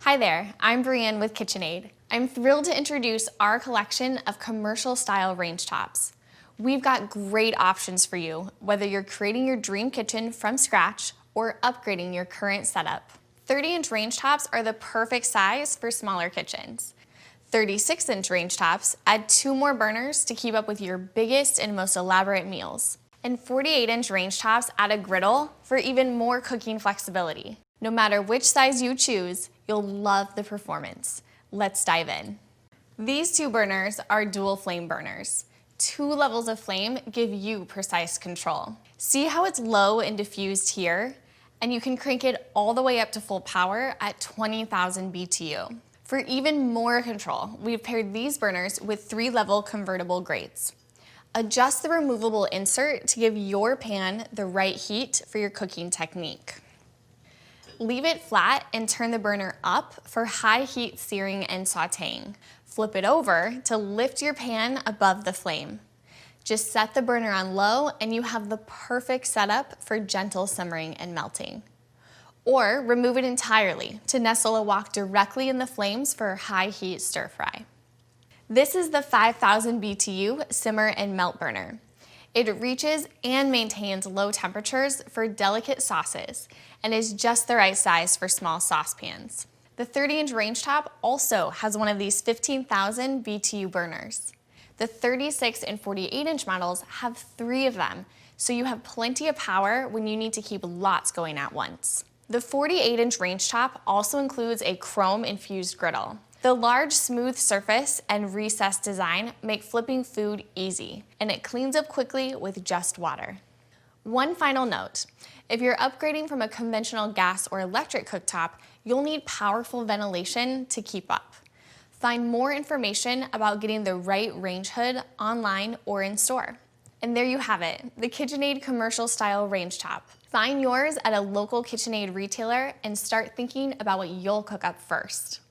Hi there, I'm Brienne with KitchenAid. I'm thrilled to introduce our collection of commercial-style range tops. We've got great options for you, whether you're creating your dream kitchen from scratch or upgrading your current setup. 30-inch range tops are the perfect size for smaller kitchens. 36-inch range tops add 2 more burners to keep up with your biggest and most elaborate meals. And 48-inch range tops add a griddle for even more cooking flexibility. No matter which size you choose, you'll love the performance. Let's dive in. These 2 burners are dual flame burners. 2 levels of flame give you precise control. See how it's low and diffused here? And you can crank it all the way up to full power at 20,000 BTU. For even more control, we've paired these burners with 3-level convertible grates. Adjust the removable insert to give your pan the right heat for your cooking technique. Leave it flat and turn the burner up for high heat searing and sauteing. Flip it over to lift your pan above the flame. Just set the burner on low and you have the perfect setup for gentle simmering and melting. Or remove it entirely to nestle a wok directly in the flames for high heat stir fry. This is the 5,000 BTU simmer and melt burner. It reaches and maintains low temperatures for delicate sauces and is just the right size for small saucepans. The 30-inch range top also has one of these 15,000 BTU burners. The 36 and 48-inch models have 3 of them, so you have plenty of power when you need to keep lots going at once. The 48-inch range top also includes a chrome-infused griddle. The large, smooth surface and recessed design make flipping food easy, and it cleans up quickly with just water. One final note, if you're upgrading from a conventional gas or electric cooktop, you'll need powerful ventilation to keep up. Find more information about getting the right range hood online or in store. And there you have it, the KitchenAid commercial style range top. Find yours at a local KitchenAid retailer and start thinking about what you'll cook up first.